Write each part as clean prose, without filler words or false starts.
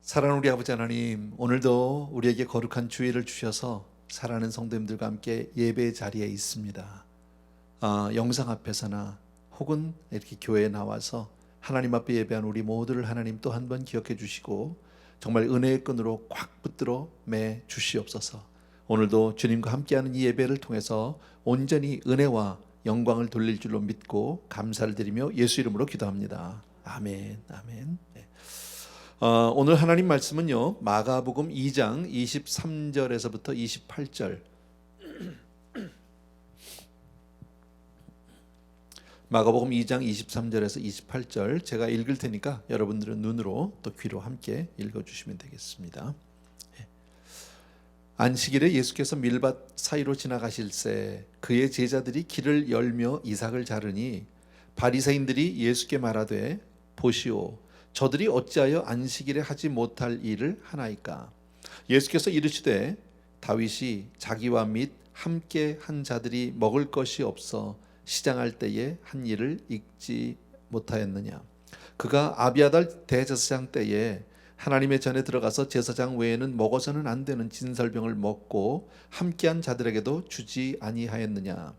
사랑하는 우리 아버지 하나님, 오늘도 우리에게 거룩한 주일을 주셔서 사랑하는 성도님들과 함께 예배 자리에 있습니다. 영상 앞에서나 혹은 이렇게 교회에 나와서 하나님 앞에 예배한 우리 모두를 하나님 또 한 번 기억해 주시고 정말 은혜의 끈으로 꽉 붙들어 매 주시옵소서. 오늘도 주님과 함께하는 이 예배를 통해서 온전히 은혜와 영광을 돌릴 줄로 믿고 감사를 드리며 예수 이름으로 기도합니다. 아멘, 아멘. 네. 오늘 하나님 말씀은요, 마가복음 2장 23절에서부터 28절. 마가복음 2장 23절에서 28절 제가 읽을 테니까 여러분들은 눈으로 또 귀로 함께 읽어주시면 되겠습니다. 안식일에 예수께서 밀밭 사이로 지나가실새 그의 제자들이 길을 열며 이삭을 자르니 바리새인들이 예수께 말하되 보시오, 저들이 어찌하여 안식일에 하지 못할 일을 하나이까? 예수께서 이르시되 다윗이 자기와 및 함께 한 자들이 먹을 것이 없어 시장할 때에 한 일을 잊지 못하였느냐? 그가 아비아달 대제사장 때에 하나님의 전에 들어가서 제사장 외에는 먹어서는 안 되는 진설병을 먹고 함께한 자들에게도 주지 아니하였느냐?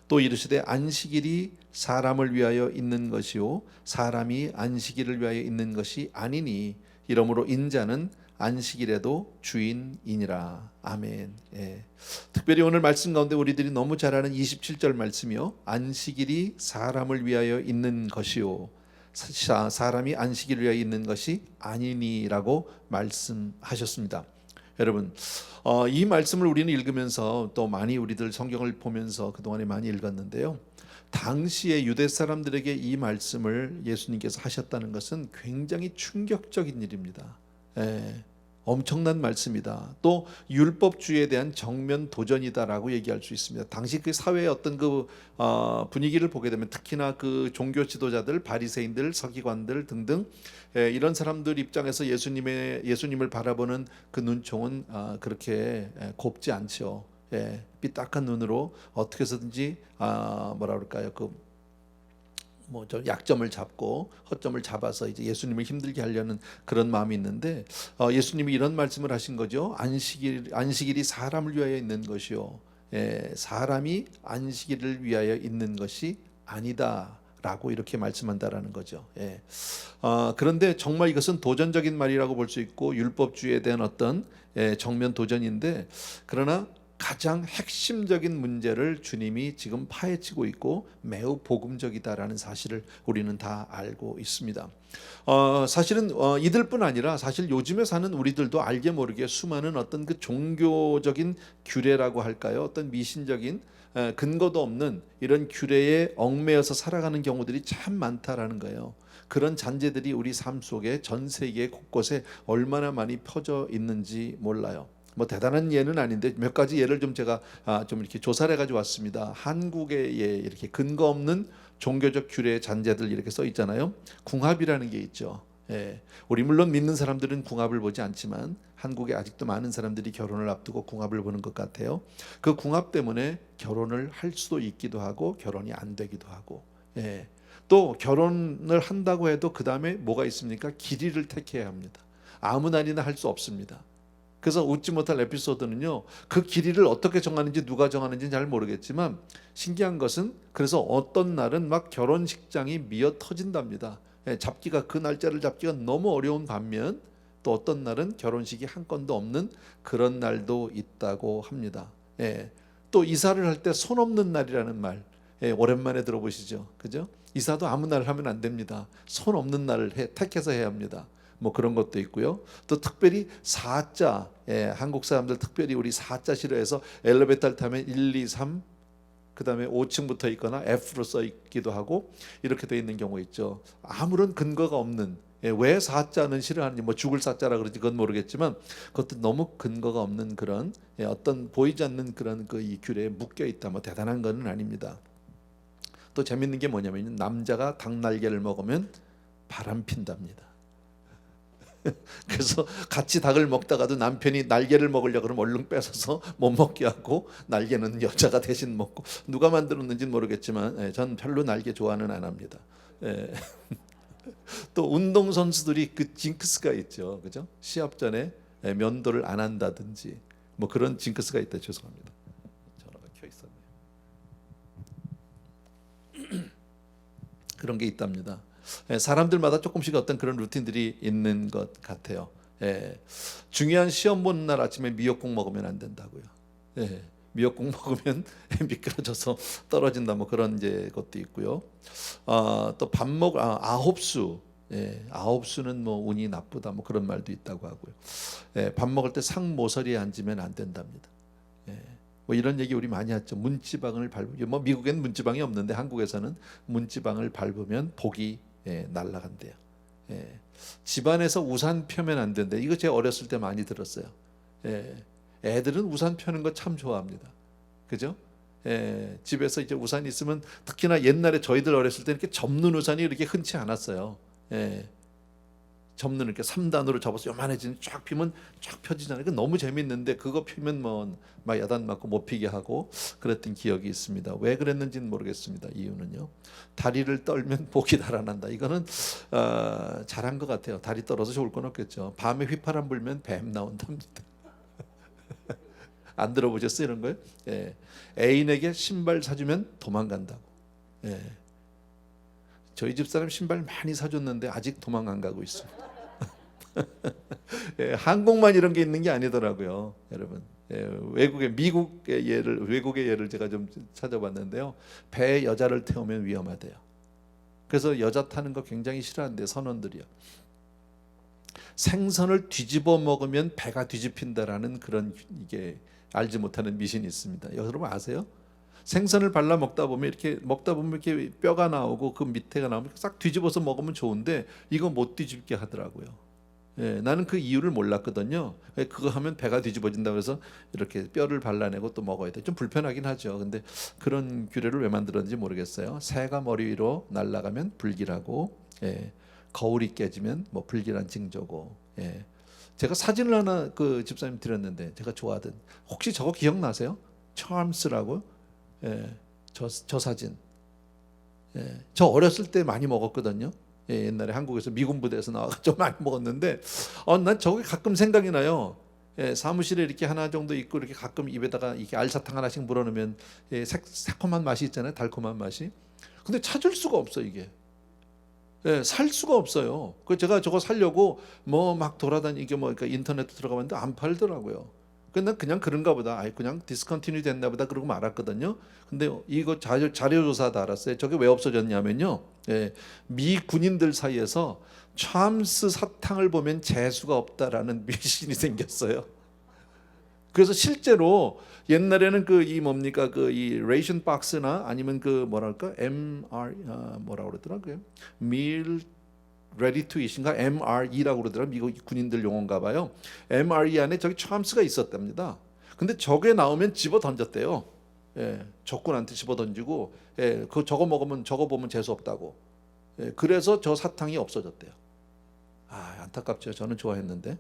또 이르시되 안식일이 사람을 위하여 있는 것이요 사람이 안식일을 위하여 있는 것이 아니니 이러므로 인자는 안식일에도 주인이니라. 아멘. 예. 특별히 오늘 말씀 가운데 우리들이 너무 잘 아는 27절 말씀이요, 안식일이 사람을 위하여 있는 것이요 사람이 안식일을 위하여 있는 것이 아니니라고 말씀하셨습니다. 여러분, 이 말씀을 우리는 읽으면서 또 많이 우리들 성경을 보면서 그동안에 많이 읽었는데요, 당시에 유대 사람들에게 이 말씀을 예수님께서 하셨다는 것은 굉장히 충격적인 일입니다. 예, 엄청난 말씀이다. 또 율법주의에 대한 정면 도전이다라고 얘기할 수 있습니다. 당시 그 사회의 어떤 그 분위기를 보게 되면 특히나 그 종교 지도자들, 바리새인들, 서기관들 등등, 이런 사람들 입장에서 예수님을 바라보는 그 눈총은 그렇게 곱지 않죠. 삐딱한 눈으로 어떻게 해서든지 뭐라 그럴까요? 저 약점을 잡고 허점을 잡아서 이제 예수님을 힘들게 하려는 그런 마음이 있는데, 예수님이 이런 말씀을 하신 거죠. 안식일이 사람을 위하여 있는 것이요, 사람이 안식일을 위하여 있는 것이 아니다라고 이렇게 말씀한다라는 거죠. 그런데 정말 이것은 도전적인 말이라고 볼 수 있고 율법주의에 대한 어떤 정면 도전인데, 그러나 가장 핵심적인 문제를 주님이 지금 파헤치고 있고 매우 복음적이다라는 사실을 우리는 다 알고 있습니다. 사실은 이들뿐 아니라 사실 요즘에 사는 우리들도 알게 모르게 수많은 어떤 그 종교적인 규례라고 할까요? 어떤 미신적인 근거도 없는 이런 규례에 얽매여서 살아가는 경우들이 참 많다라는 거예요. 그런 잔재들이 우리 삶 속에 전 세계 곳곳에 얼마나 많이 퍼져 있는지 몰라요. 뭐 대단한 예는 아닌데 몇 가지 예를 좀 제가 좀 이렇게 조사를 해가지고 왔습니다. 한국에 이렇게 근거 없는 종교적 규례 잔재들 이렇게 써 있잖아요. 궁합이라는 게 있죠. 우리 물론 믿는 사람들은 궁합을 보지 않지만 한국에 아직도 많은 사람들이 결혼을 앞두고 궁합을 보는 것 같아요. 그 궁합 때문에 결혼을 할 수도 있기도 하고 결혼이 안 되기도 하고, 또 결혼을 한다고 해도 그 다음에 뭐가 있습니까? 길이를 택해야 합니다. 아무 날이나 할 수 없습니다. 그래서 웃지 못할 에피소드는요, 그 길이를 어떻게 정하는지 누가 정하는지는 잘 모르겠지만 신기한 것은 그래서 어떤 날은 막 결혼식장이 미어 터진답니다. 잡기가, 그 날짜를 잡기가 너무 어려운 반면 또 어떤 날은 결혼식이 한 건도 없는 그런 날도 있다고 합니다. 또 이사를 할 때 손 없는 날이라는 말, 오랜만에 들어보시죠, 그죠? 이사도 아무 날 하면 안 됩니다. 손 없는 날을 택해서 해야 합니다. 뭐 그런 것도 있고요. 또 특별히 사자, 한국 사람들 특별히 우리 사자 싫어해서 엘리베이터를 타면 1, 2, 3 그다음에 5층부터 있거나 F로 써 있기도 하고 이렇게 되어 있는 경우 있죠. 아무런 근거가 없는, 왜 사자는 싫어하는지, 뭐 죽을 사자라 그러지 그건 모르겠지만 그것도 너무 근거가 없는 그런 어떤 보이지 않는 그런 그 이 규례에 묶여 있다. 뭐 대단한 건 아닙니다. 또 재밌는 게 뭐냐면 남자가 닭날개를 먹으면 바람 핀답니다. 그래서 같이 닭을 먹다가도 남편이 날개를 먹으려고 그러면 얼른 뺏어서 못 먹게 하고 날개는 여자가 대신 먹고, 누가 만들었는지는 모르겠지만 전 별로 날개 좋아는 안 합니다. 또 운동 선수들이 그 징크스가 있죠, 그죠? 시합 전에 면도를 안 한다든지 뭐 그런 징크스가 있다. 죄송합니다. 전화가 켜 있었네요. 그런 게 있답니다. 사람들마다 조금씩 어떤 그런 루틴들이 있는 것 같아요. 중요한 시험 보는 날 아침에 미역국 먹으면 안 된다고요. 미역국 먹으면 미끄러져서 떨어진다 뭐 그런 이제 것도 있고요. 또 밥 먹 아홉수 아홉수는 뭐 운이 나쁘다 뭐 그런 말도 있다고 하고요. 밥 먹을 때 상모서리에 앉으면 안 된답니다. 뭐 이런 얘기 우리 많이 했죠. 문지방을 밟으면 뭐 미국엔 문지방이 없는데 한국에서는 문지방을 밟으면 복이 날아간대요. 집안에서 우산 펴면 안 된대. 이거 제가 어렸을 때 많이 들었어요. 애들은 우산 펴는 거 참 좋아합니다. 그죠? 집에서 이제 우산이 있으면 특히나 옛날에 저희들 어렸을 때 이렇게 접는 우산이 이렇게 흔치 않았어요. 접는 이렇게 3단으로 접어서 요만해지는 쫙 피면 쫙 펴지잖아요. 그 너무 재밌는데 그거 피면 뭐 막 야단 맞고 못 피게 하고 그랬던 기억이 있습니다. 왜 그랬는지는 모르겠습니다. 이유는요. 다리를 떨면 복이 달아난다. 이거는 잘한 것 같아요. 다리 떨어서 좋을 건 없겠죠. 밤에 휘파람 불면 뱀 나온답니다. 안 들어보셨어요 이런 거요? 애인에게 신발 사주면 도망간다고. 저희 집사람 신발 많이 사줬는데 아직 도망 안 가고 있습니다. 한국만 이런 게 있는 게 아니더라고요, 여러분. 미국의 외국의 예를 제가 좀 찾아봤는데요. 배에 여자를 태우면 위험하대요. 그래서 여자 타는 거 굉장히 싫어한대 선원들이요. 생선을 뒤집어 먹으면 배가 뒤집힌다라는 그런 이게 알지 못하는 미신이 있습니다. 여러분 아세요? 생선을 발라 먹다 보면 이렇게 뼈가 나오고 그 밑에가 나오면 싹 뒤집어서 먹으면 좋은데 이거 못 뒤집게 하더라고요. 나는 그 이유를 몰랐거든요. 그거 하면 배가 뒤집어진다고 해서 이렇게 뼈를 발라내고 또 먹어야 돼. 좀 불편하긴 하죠. 근데 그런 규례를 왜 만들었는지 모르겠어요. 새가 머리 위로 날아가면 불길하고, 거울이 깨지면 뭐 불길한 징조고. 제가 사진을 하나 그 집사님 드렸는데 제가 좋아하던 혹시 저거 기억나세요? 찰스라고. 저 사진. 저 어렸을 때 많이 먹었거든요. 옛날에 한국에서 미군 부대에서 나와서 좀 많이 먹었는데, 난 저게 가끔 생각이 나요. 사무실에 이렇게 하나 정도 있고 이렇게 가끔 입에다가 이렇게 알사탕 하나씩 물어넣으면 새콤한 맛이 있잖아요, 달콤한 맛이. 근데 찾을 수가 없어 이게. 살 수가 없어요. 그 제가 저거 살려고 뭐 막 돌아다니게 뭐 그러니까 인터넷 들어가봤는데 안 팔더라고요. 근데 그냥 그런가 보다. 그냥 디스컨티뉴 됐나 보다 그러고 말았거든요. 근데 이거 자료 조사하다 알았어요. 저게 왜 없어졌냐면요. 미 군인들 사이에서 참스 사탕을 보면 재수가 없다라는 미신이 생겼어요. 그래서 실제로 옛날에는 그 이 뭡니까 그 이 레이션 박스나 아니면 그 뭐랄까 MR 뭐라 그러더라고요. 밀 Ready to Eat인가 MRE라고 그러더라고요. 미국 군인들 용어인가 봐요. MRE 안에 저기 참스가 있었답니다. 근데 저게 나오면 집어 던졌대요. 적군한테 집어 던지고, 저거 먹으면 저거 보면 재수 없다고. 그래서 저 사탕이 없어졌대요. 안타깝죠. 저는 좋아했는데.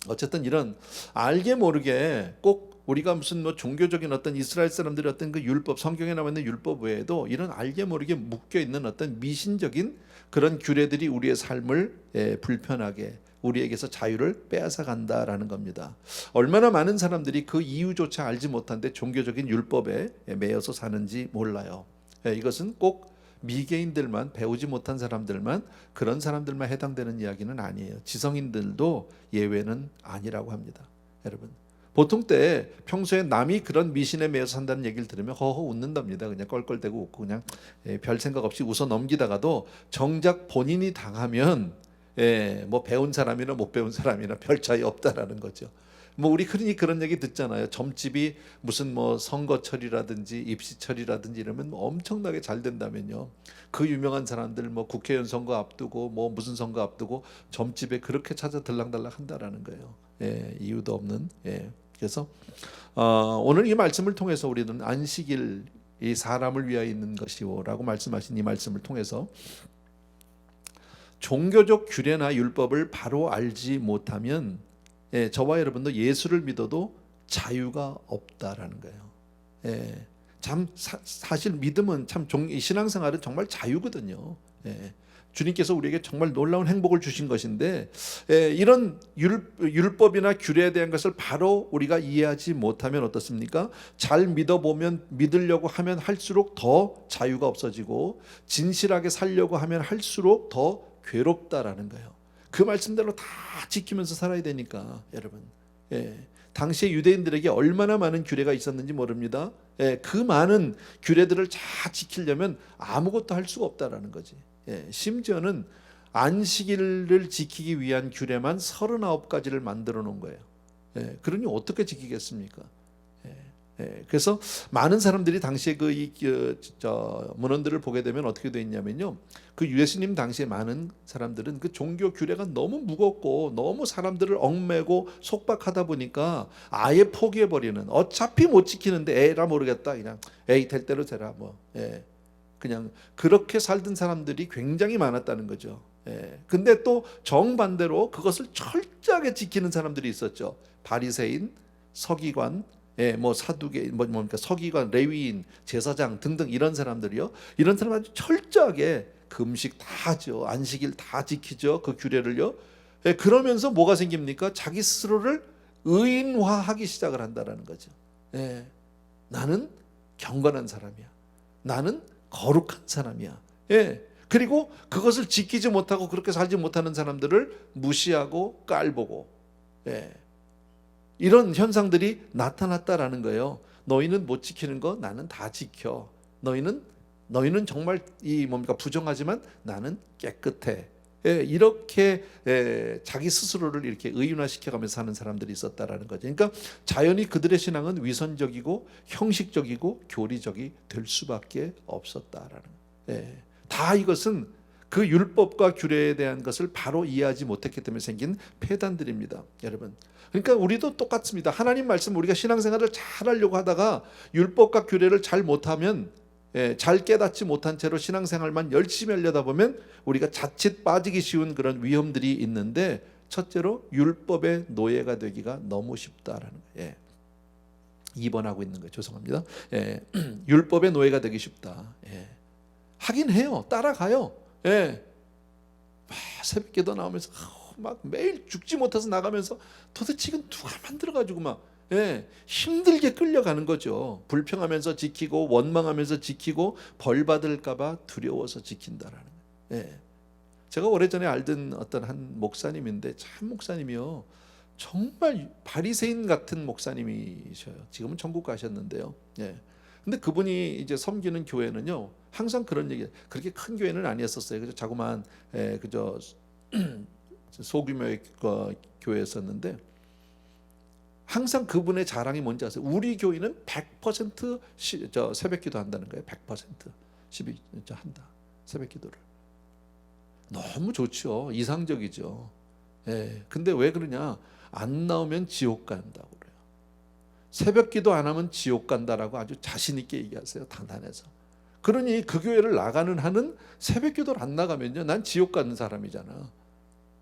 어쨌든 이런 알게 모르게 꼭 우리가 무슨 뭐 종교적인 어떤 이스라엘 사람들의 어떤 그 율법, 성경에 나와 있는 율법 외에도 이런 알게 모르게 묶여 있는 어떤 미신적인 그런 규례들이 우리의 삶을 불편하게 우리에게서 자유를 빼앗아 간다라는 겁니다. 얼마나 많은 사람들이 그 이유조차 알지 못한데 종교적인 율법에 매여서 사는지 몰라요. 이것은 꼭 미개인들만, 배우지 못한 사람들만, 그런 사람들만 해당되는 이야기는 아니에요. 지성인들도 예외는 아니라고 합니다. 여러분, 보통 때 평소에 남이 그런 미신에 매여서 산다는 얘기를 들으면 허허 웃는답니다. 그냥 껄껄대고 웃고 그냥 별 생각 없이 웃어 넘기다가도 정작 본인이 당하면 뭐 배운 사람이나 못 배운 사람이나 별 차이 없다라는 거죠. 뭐 우리 흔히 그런 얘기 듣잖아요. 점집이 무슨 뭐 선거철이라든지 입시철이라든지 이러면 뭐 엄청나게 잘 된다면요. 그 유명한 사람들 뭐 국회의원 선거 앞두고 뭐 무슨 선거 앞두고 점집에 그렇게 찾아 들락달락 한다라는 거예요. 이유도 없는. 그래서 오늘 이 말씀을 통해서 우리는 안식일 이 사람을 위하여 있는 것이오라고 말씀하신 이 말씀을 통해서 종교적 규례나 율법을 바로 알지 못하면 저와 여러분도 예수를 믿어도 자유가 없다라는 거예요. 참 사실 믿음은 참 신앙생활은 정말 자유거든요. 주님께서 우리에게 정말 놀라운 행복을 주신 것인데 이런 율법이나 규례에 대한 것을 바로 우리가 이해하지 못하면 어떻습니까? 잘 믿어보면 믿으려고 하면 할수록 더 자유가 없어지고 진실하게 살려고 하면 할수록 더 괴롭다라는 거예요. 그 말씀대로 다 지키면서 살아야 되니까 여러분. 당시에 유대인들에게 얼마나 많은 규례가 있었는지 모릅니다. 그 많은 규례들을 다 지키려면 아무것도 할 수가 없다라는 거지. 심지어는 안식일을 지키기 위한 규례만 39가지를 만들어 놓은 거예요. 그러니 어떻게 지키겠습니까? 그래서 많은 사람들이 당시에 문헌들을 보게 되면 어떻게 되어 있냐면요, 그 예수님 당시에 많은 사람들은 그 종교 규례가 너무 무겁고 너무 사람들을 얽매고 속박하다 보니까 아예 포기해 버리는, 어차피 못 지키는데 에라 모르겠다, 그냥 에이 될 대로 되라, 그냥 그렇게 살던 사람들이 굉장히 많았다는 거죠. 근데 또 정반대로 그것을 철저하게 지키는 사람들이 있었죠. 바리새인, 서기관, 사두개, 서기관, 레위인, 제사장 등등 이런 사람들이요. 이런 사람 아주 철저하게 금식 다 하죠. 안식일 다 지키죠. 그 규례를요. 그러면서 뭐가 생깁니까? 자기 스스로를 의인화하기 시작을 한다라는 거죠. 나는 경건한 사람이야. 나는 거룩한 사람이야. 그리고 그것을 지키지 못하고 그렇게 살지 못하는 사람들을 무시하고 깔보고, 이런 현상들이 나타났다라는 거예요. 너희는 못 지키는 거 나는 다 지켜. 너희는 정말 부정하지만 나는 깨끗해. 이렇게 자기 스스로를 이렇게 의인화시켜가면서 사는 사람들이 있었다라는 거죠. 그러니까 자연히 그들의 신앙은 위선적이고 형식적이고 교리적이 될 수밖에 없었다라는 거예요. 다 이것은 그 율법과 규례에 대한 것을 바로 이해하지 못했기 때문에 생긴 폐단들입니다, 여러분. 그러니까 우리도 똑같습니다. 하나님 말씀, 우리가 신앙생활을 잘 하려고 하다가 율법과 규례를 잘 못하면, 잘 깨닫지 못한 채로 신앙생활만 열심히 하려다 보면 우리가 자칫 빠지기 쉬운 그런 위험들이 있는데, 첫째로 율법의 노예가 되기가 너무 쉽다라는 거예요. 2번하고 있는 거예요. 죄송합니다. 율법의 노예가 되기 쉽다. 하긴 해요. 따라가요. 새벽기도 나오면서 막 매일 죽지 못해서 나가면서 도대체 이건 누가 만들어가지고 막 힘들게 끌려가는 거죠. 불평하면서 지키고 원망하면서 지키고 벌 받을까봐 두려워서 지킨다라는 거예요. 제가 오래전에 알던 어떤 한 목사님인데, 참 목사님이요, 정말 바리새인 같은 목사님이셔요. 지금은 천국 가셨는데요. 근데 그분이 이제 섬기는 교회는요, 항상 그런 얘기, 그렇게 큰 교회는 아니었었어요. 그저 자그마한 그저 소규모의 교회였었는데, 항상 그분의 자랑이 뭔지 아세요? 우리 교회는 100% 새벽기도 한다는 거예요. 100% 12 한다. 새벽기도를. 너무 좋죠. 이상적이죠. 근데 왜 그러냐? 안 나오면 지옥 간다고 그래요. 새벽기도 안 하면 지옥 간다라고 아주 자신 있게 얘기하세요. 단단해서. 그러니 그 교회를 나가는 한은 새벽기도를 안 나가면요, 난 지옥 가는 사람이잖아.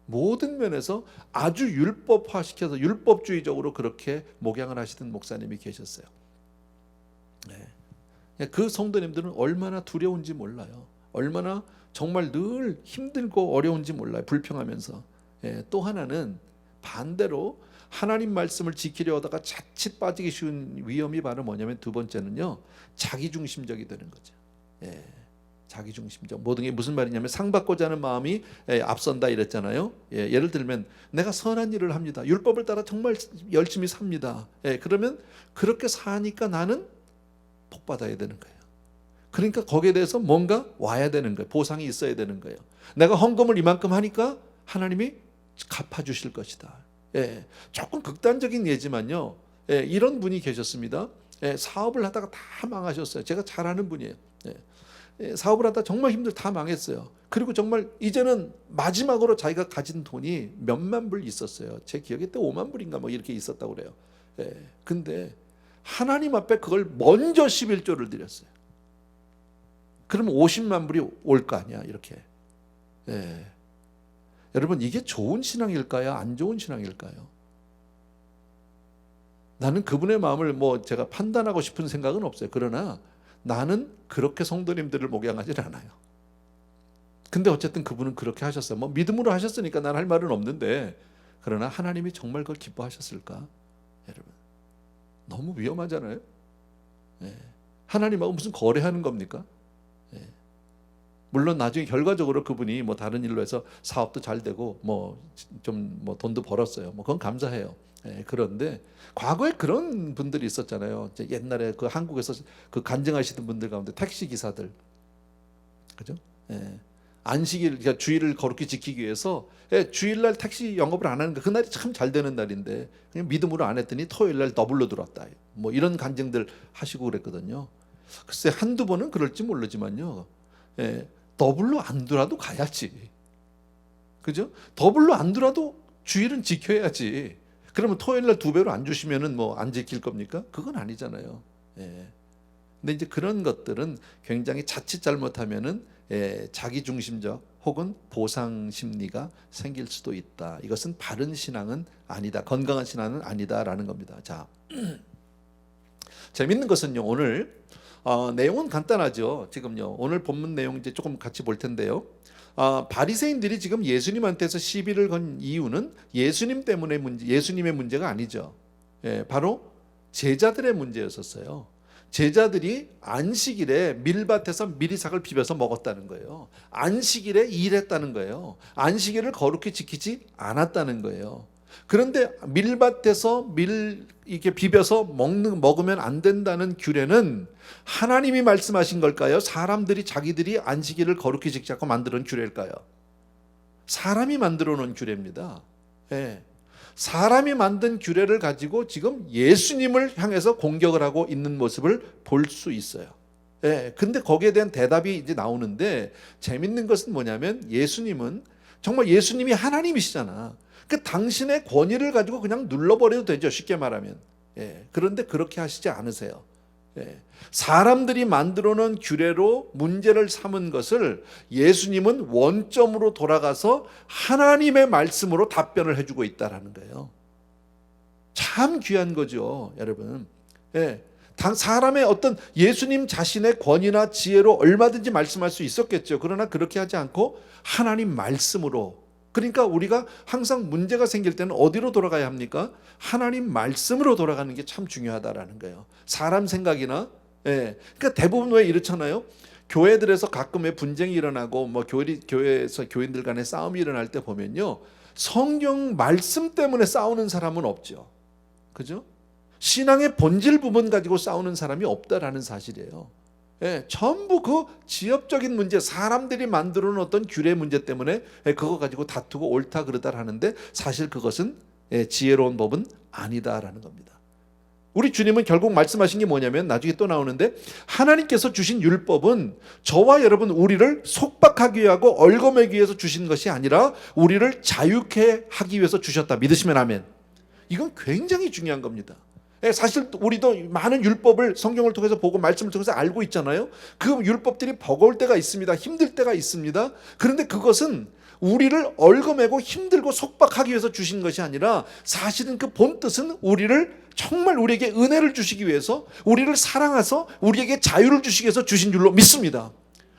모든 면에서 아주 율법화시켜서 율법주의적으로 그렇게 목양을 하시던 목사님이 계셨어요. 그 성도님들은 얼마나 두려운지 몰라요. 얼마나 정말 늘 힘들고 어려운지 몰라요. 불평하면서. 또 하나는 반대로 하나님 말씀을 지키려 하다가 자칫 빠지기 쉬운 위험이 바로 뭐냐면, 두 번째는요, 자기중심적이 되는 거죠. 자기중심적. 모든 게 무슨 말이냐면, 상받고자 하는 마음이 앞선다 이랬잖아요. 예를 들면 내가 선한 일을 합니다. 율법을 따라 정말 열심히 삽니다. 그러면 그렇게 사니까 나는 복 받아야 되는 거예요. 그러니까 거기에 대해서 뭔가 와야 되는 거예요. 보상이 있어야 되는 거예요. 내가 헌금을 이만큼 하니까 하나님이 갚아주실 것이다. 조금 극단적인 예지만요, 이런 분이 계셨습니다. 사업을 하다가 다 망하셨어요. 제가 잘 아는 분이에요. 사업을 하다 정말 힘들어 다 망했어요. 그리고 정말 이제는 마지막으로 자기가 가진 돈이 몇만 불 있었어요. 제 기억에 때 5만 불인가 뭐 이렇게 있었다고 그래요. 근데 하나님 앞에 그걸 먼저 11조를 드렸어요. 그러면 50만 불이 올 거 아니야, 이렇게. 여러분, 이게 좋은 신앙일까요? 안 좋은 신앙일까요? 나는 그분의 마음을 제가 판단하고 싶은 생각은 없어요. 그러나 나는 그렇게 성도님들을 목양하지 않아요. 근데 어쨌든 그분은 그렇게 하셨어요. 뭐 믿음으로 하셨으니까 난 할 말은 없는데, 그러나 하나님이 정말 그걸 기뻐하셨을까? 여러분, 너무 위험하잖아요. 예. 하나님하고 무슨 거래하는 겁니까? 예. 물론 나중에 결과적으로 그분이 뭐 다른 일로 해서 사업도 잘 되고 뭐 좀 뭐 돈도 벌었어요. 뭐 그건 감사해요. 예. 그런데 과거에 그런 분들이 있었잖아요. 이제 옛날에 그 한국에서 그 간증하시던 분들 가운데 택시 기사들, 그죠? 예. 안식일, 그러니까 주일을 거룩히 지키기 위해서 주일날 택시 영업을 안 하는 거, 그날이 참 잘 되는 날인데 그냥 믿음으로 안 했더니 토요일날 더블로 들어왔다. 뭐 이런 간증들 하시고 그랬거든요. 글쎄 한두 번은 그럴지 모르지만요. 더블로 안 들어도 가야지. 그죠? 더블로 안 들어도 주일은 지켜야지. 그러면 토요일날 두 배로 안 주시면은 뭐 안 지킬 겁니까? 그건 아니잖아요. 근데 이제 그런 것들은 굉장히 자칫 잘못하면은 자기 중심적 혹은 보상 심리가 생길 수도 있다. 이것은 바른 신앙은 아니다. 건강한 신앙은 아니다라는 겁니다. 자, 재밌는 것은요. 오늘 내용은 간단하죠. 지금요. 오늘 본문 내용 이제 조금 같이 볼 텐데요. 바리새인들이 지금 예수님한테서 시비를 건 이유는 예수님 때문에 예수님의 문제가 아니죠. 바로 제자들의 문제였었어요. 제자들이 안식일에 밀밭에서 미리삭을 비벼서 먹었다는 거예요. 안식일에 일했다는 거예요. 안식일을 거룩히 지키지 않았다는 거예요. 그런데 밀밭에서 이렇게 비벼서 먹으면 안 된다는 규례는 하나님이 말씀하신 걸까요? 사람들이 자기들이 안식일을 거룩히 지키지 않고 만들어 놓은 규례일까요? 사람이 만들어 놓은 규례입니다. 사람이 만든 규례를 가지고 지금 예수님을 향해서 공격을 하고 있는 모습을 볼 수 있어요. 근데 거기에 대한 대답이 이제 나오는데, 재밌는 것은 뭐냐면 예수님은 정말 예수님이 하나님이시잖아. 그 당신의 권위를 가지고 그냥 눌러버려도 되죠. 쉽게 말하면. 그런데 그렇게 하시지 않으세요. 사람들이 만들어 놓은 규례로 문제를 삼은 것을 예수님은 원점으로 돌아가서 하나님의 말씀으로 답변을 해주고 있다는 거예요. 참 귀한 거죠, 여러분. 사람의 어떤 예수님 자신의 권위나 지혜로 얼마든지 말씀할 수 있었겠죠. 그러나 그렇게 하지 않고 하나님 말씀으로. 그러니까 우리가 항상 문제가 생길 때는 어디로 돌아가야 합니까? 하나님 말씀으로 돌아가는 게 참 중요하다라는 거예요. 사람 생각이나, 그러니까 대부분 왜 이렇잖아요. 교회들에서 가끔 왜 분쟁이 일어나고 뭐 교회에서 교인들 간에 싸움이 일어날 때 보면요, 성경 말씀 때문에 싸우는 사람은 없죠. 그죠? 신앙의 본질 부분 가지고 싸우는 사람이 없다라는 사실이에요. 전부 그 지엽적인 문제, 사람들이 만들어 놓은 어떤 규례 문제 때문에 그거 가지고 다투고 옳다 그르다 하는데, 사실 그것은 지혜로운 법은 아니다라는 겁니다. 우리 주님은 결국 말씀하신 게 뭐냐면, 나중에 또 나오는데, 하나님께서 주신 율법은 저와 여러분 우리를 속박하기 위하고 얽어매기 위해서 주신 것이 아니라 우리를 자유케 하기 위해서 주셨다. 믿으시면 아멘. 이건 굉장히 중요한 겁니다. 사실 우리도 많은 율법을 성경을 통해서 보고 말씀을 통해서 알고 있잖아요. 그 율법들이 버거울 때가 있습니다. 힘들 때가 있습니다. 그런데 그것은 우리를 얽어매고 힘들고 속박하기 위해서 주신 것이 아니라, 사실은 그 본뜻은 정말 우리에게 은혜를 주시기 위해서, 우리를 사랑해서 우리에게 자유를 주시기 위해서 주신 줄로 믿습니다.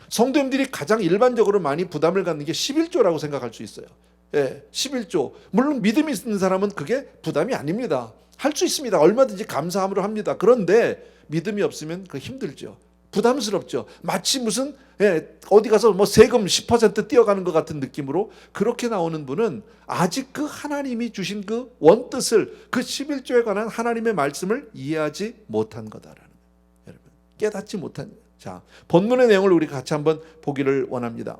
성도님들이 가장 일반적으로 많이 부담을 갖는 게 11조라고 생각할 수 있어요. 11조. 물론 믿음이 있는 사람은 그게 부담이 아닙니다. 할 수 있습니다. 얼마든지 감사함으로 합니다. 그런데 믿음이 없으면 그 힘들죠. 부담스럽죠. 마치 무슨 어디 가서 뭐 세금 10% 띄어가는 것 같은 느낌으로 그렇게 나오는 분은 아직 그 하나님이 주신 그 원뜻을, 그 11조에 관한 하나님의 말씀을 이해하지 못한 거다라는 거예요. 여러분, 깨닫지 못한 거예요. 자, 본문의 내용을 우리 같이 한번 보기를 원합니다.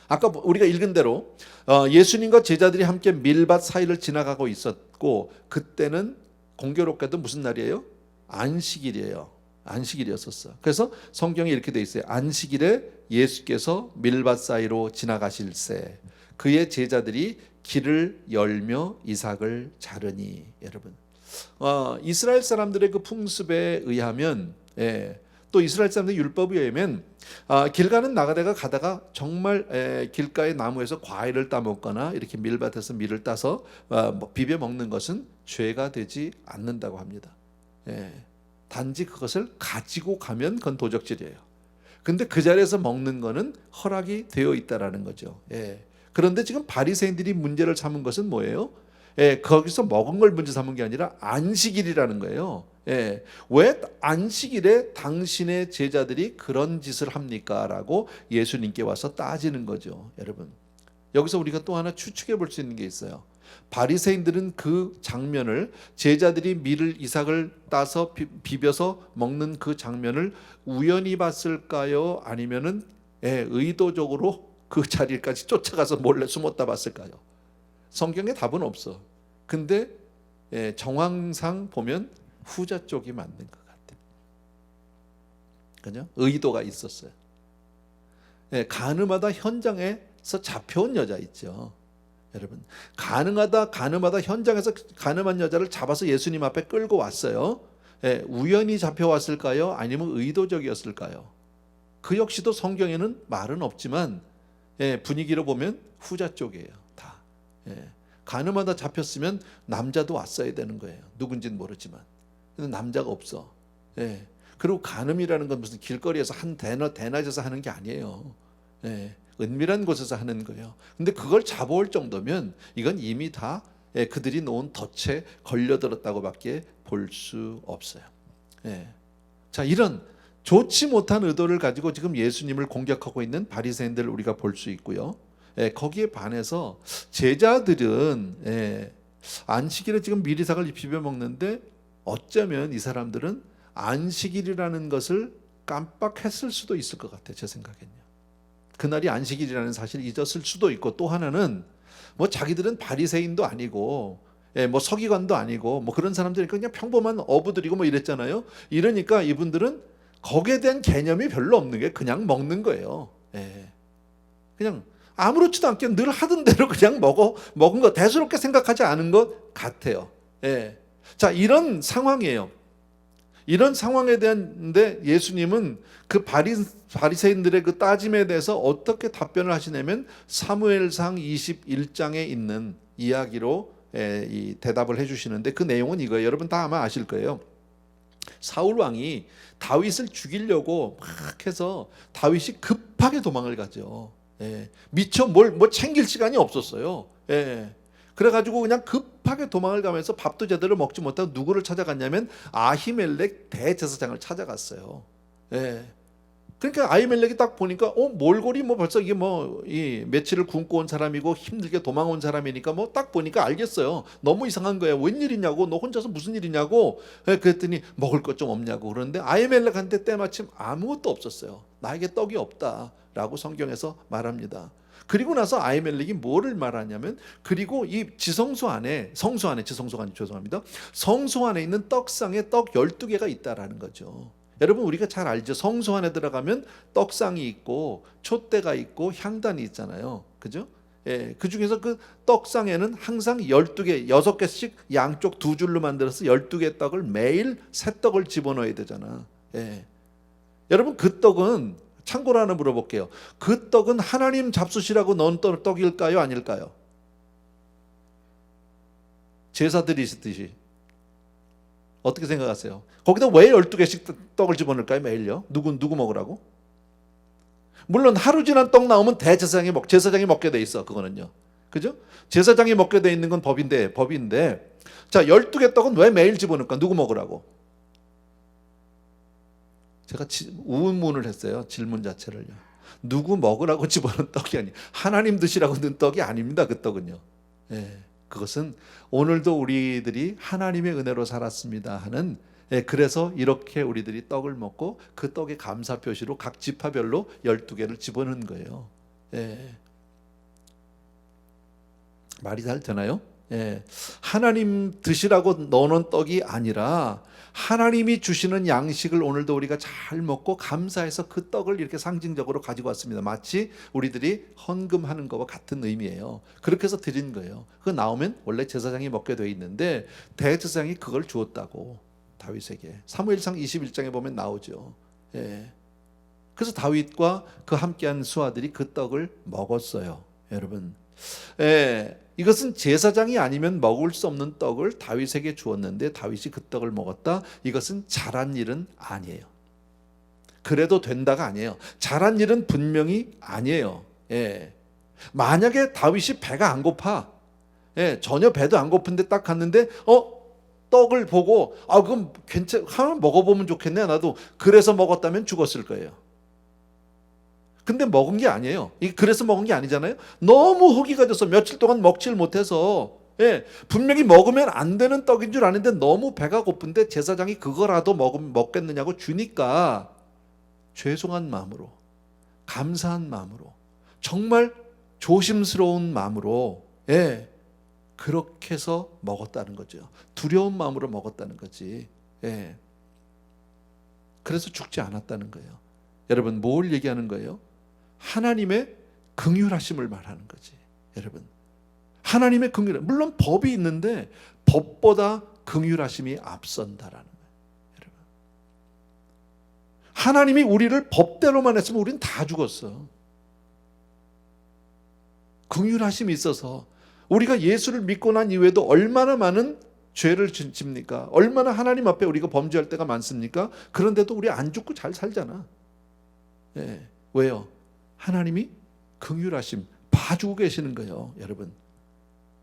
아까 우리가 읽은 대로 예수님과 제자들이 함께 밀밭 사이를 지나가고 있었고, 그때는 공교롭게도 무슨 날이에요? 안식일이에요. 안식일이었었어. 그래서 성경에 이렇게 돼 있어요. 안식일에 예수께서 밀밭 사이로 지나가실새 그의 제자들이 길을 열며 이삭을 자르니. 여러분, 이스라엘 사람들의 그 풍습에 의하면, 또 이스라엘 사람들의 율법에 의하면 길 가는 나가다가 가다가 정말 길가의 나무에서 과일을 따먹거나 이렇게 밀밭에서 밀을 따서 비벼 먹는 것은 죄가 되지 않는다고 합니다. 단지 그것을 가지고 가면 그건 도적질이에요. 근데 그 자리에서 먹는 거는 허락이 되어 있다라는 거죠. 예. 그런데 지금 바리새인들이 문제를 삼은 것은 뭐예요? 예, 거기서 먹은 걸 문제 삼은 게 아니라 안식일이라는 거예요. 예, 왜 안식일에 당신의 제자들이 그런 짓을 합니까? 라고 예수님께 와서 따지는 거죠. 여러분, 여기서 우리가 또 하나 추측해 볼 수 있는 게 있어요. 바리새인들은 그 장면을, 제자들이 밀을 이삭을 따서 비벼서 먹는 그 장면을 우연히 봤을까요? 아니면은 의도적으로 그 자리까지 쫓아가서 몰래 숨었다 봤을까요? 성경에 답은 없어. 근데 정황상 보면 후자 쪽이 맞는 것 같아요. 그죠? 의도가 있었어요. 가늠하다 현장에서 잡혀온 여자 있죠. 여러분, 가늠하다 현장에서 가늠한 여자를 잡아서 예수님 앞에 끌고 왔어요. 우연히 잡혀왔을까요? 아니면 의도적이었을까요? 그 역시도 성경에는 말은 없지만 분위기로 보면 후자 쪽이에요. 다. 가늠하다 잡혔으면 남자도 왔어야 되는 거예요. 누군지는 모르지만. 근데 남자가 없어. 그리고 가늠이라는 건 무슨 길거리에서 한 대낮에서 하는 게 아니에요. 은밀한 곳에서 하는 거예요. 근데 그걸 잡아올 정도면 이건 이미 다 그들이 놓은 덫에 걸려들었다고밖에 볼 수 없어요. 자, 이런 좋지 못한 의도를 가지고 지금 예수님을 공격하고 있는 바리새인들을 우리가 볼 수 있고요. 거기에 반해서 제자들은 안식일에 지금 미리삭을 비벼 먹는데 어쩌면 이 사람들은 안식일이라는 것을 깜빡했을 수도 있을 것 같아요. 제 생각엔요. 그날이 안식일이라는 사실을 잊었을 수도 있고, 또 하나는 뭐 자기들은 바리새인도 아니고 뭐 서기관도 아니고 뭐 그런 사람들이니까 그냥 평범한 어부들이고 뭐 이랬잖아요. 이러니까 이분들은 거기에 대한 개념이 별로 없는 게 그냥 먹는 거예요. 그냥 아무렇지도 않게 늘 하던 대로 그냥 먹은 거 대수롭게 생각하지 않은 것 같아요. 자, 이런 상황이에요. 이런 상황에 대한데 예수님은 그 바리새인들의 그 따짐에 대해서 어떻게 답변을 하시냐면 사무엘상 21장에 있는 이야기로 이 대답을 해주시는데, 그 내용은 이거예요. 여러분 다 아마 아실 거예요. 사울 왕이 다윗을 죽이려고 막 해서 다윗이 급하게 도망을 가죠. 미처 뭘 챙길 시간이 없었어요. 그래가지고 그냥 급하게 도망을 가면서 밥도 제대로 먹지 못하고 누구를 찾아갔냐면 아히멜렉 대제사장을 찾아갔어요. 그러니까 아히멜렉이 딱 보니까 몰골이 뭐 벌써 이게 뭐 이 며칠을 굶고 온 사람이고 힘들게 도망온 사람이니까 뭐 딱 보니까 알겠어요. 너무 이상한 거예요. 웬일이냐고, 너 혼자서 무슨 일이냐고. 그랬더니 먹을 것 좀 없냐고. 그런데 아히멜렉한테 때마침 아무것도 없었어요. 나에게 떡이 없다라고 성경에서 말합니다. 그리고 나서 아히멜렉이 뭐를 말하냐면, 그리고 이 성소 안에 죄송합니다. 성소 안에 있는 떡상에 떡 12개가 있다라는 거죠. 여러분, 우리가 잘 알죠. 성소 안에 들어가면 떡상이 있고 촛대가 있고 향단이 있잖아요. 그죠? 그 중에서 그 떡상에는 항상 12개, 6개씩 양쪽 두 줄로 만들어서 12개 떡을 매일 새 떡을 집어넣어야 되잖아. 여러분, 그 떡은 참고로 하나 물어볼게요. 그 떡은 하나님 잡수시라고 넣은 떡일까요? 아닐까요? 제사들이 있듯이. 어떻게 생각하세요? 거기다 왜 12개씩 떡을 집어넣을까요? 매일요? 누구 먹으라고? 물론 하루 지난 떡 나오면 제사장이 먹게 돼 있어. 그거는요. 그죠? 제사장이 먹게 돼 있는 건 법인데. 자, 12개 떡은 왜 매일 집어넣을까? 누구 먹으라고? 제가 우문을 했어요. 질문 자체를요. 누구 먹으라고 집어넣은 떡이 아니에요. 하나님 드시라고 넣은 떡이 아닙니다. 그 떡은요. 그것은 오늘도 우리들이 하나님의 은혜로 살았습니다 하는, 그래서 이렇게 우리들이 떡을 먹고 그 떡의 감사 표시로 각 지파별로 12개를 집어넣은 거예요. 말이 잘 되나요? 하나님 드시라고 넣어놓은 떡이 아니라 하나님이 주시는 양식을 오늘도 우리가 잘 먹고 감사해서 그 떡을 이렇게 상징적으로 가지고 왔습니다. 마치 우리들이 헌금하는 것과 같은 의미예요. 그렇게 해서 드린 거예요. 그거 나오면 원래 제사장이 먹게 돼 있는데 대제사장이 그걸 주었다고, 다윗에게. 사무엘상 21장에 보면 나오죠. 그래서 다윗과 그 함께한 수하들이 그 떡을 먹었어요. 여러분, 이것은 제사장이 아니면 먹을 수 없는 떡을 다윗에게 주었는데 다윗이 그 떡을 먹었다. 이것은 잘한 일은 아니에요. 그래도 된다가 아니에요. 잘한 일은 분명히 아니에요. 예. 만약에 다윗이 배가 안 고파, 예, 전혀 배도 안 고픈데 딱 갔는데 떡을 보고 그럼 하나 먹어보면 좋겠네 나도, 그래서 먹었다면 죽었을 거예요. 근데 먹은 게 아니에요. 그래서 먹은 게 아니잖아요. 너무 허기가 져서 며칠 동안 먹지를 못해서, 예, 분명히 먹으면 안 되는 떡인 줄 아는데 너무 배가 고픈데 제사장이 그거라도 먹겠느냐고 주니까 죄송한 마음으로, 감사한 마음으로, 정말 조심스러운 마음으로, 예, 그렇게 해서 먹었다는 거죠. 두려운 마음으로 먹었다는 거지. 예. 그래서 죽지 않았다는 거예요. 여러분, 뭘 얘기하는 거예요? 하나님의 긍휼하심을 말하는 거지. 여러분, 하나님의 긍휼, 물론 법이 있는데 법보다 긍휼하심이 앞선다라는 거예요. 여러분, 하나님이 우리를 법대로만 했으면 우리는 다 죽었어. 긍휼하심이 있어서 우리가 예수를 믿고 난 이후에도 얼마나 많은 죄를 짓습니까? 얼마나 하나님 앞에 우리가 범죄할 때가 많습니까? 그런데도 우리 안 죽고 잘 살잖아. 예. 왜요? 하나님이 긍휼하심 봐주고 계시는 거예요. 여러분,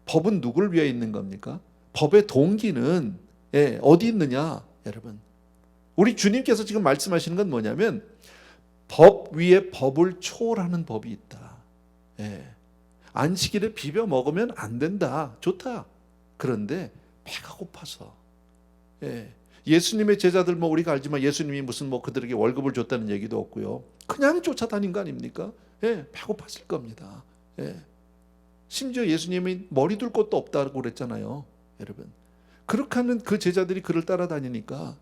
법은 누구를 위해 있는 겁니까? 법의 동기는, 예, 어디 있느냐? 여러분, 우리 주님께서 지금 말씀하시는 건 뭐냐면 법 위에 법을 초월하는 법이 있다. 예. 안식일에 비벼 먹으면 안 된다. 좋다. 그런데 배가 고파서, 예, 예수님의 제자들 우리가 알지만 예수님이 무슨 그들에게 월급을 줬다는 얘기도 없고요. 그냥 쫓아다닌 거 아닙니까? 예, 배고팠을 겁니다. 예. 심지어 예수님이 머리 둘 곳도 없다고 그랬잖아요. 여러분, 그렇게 하는 그 제자들이 그를 따라다니니까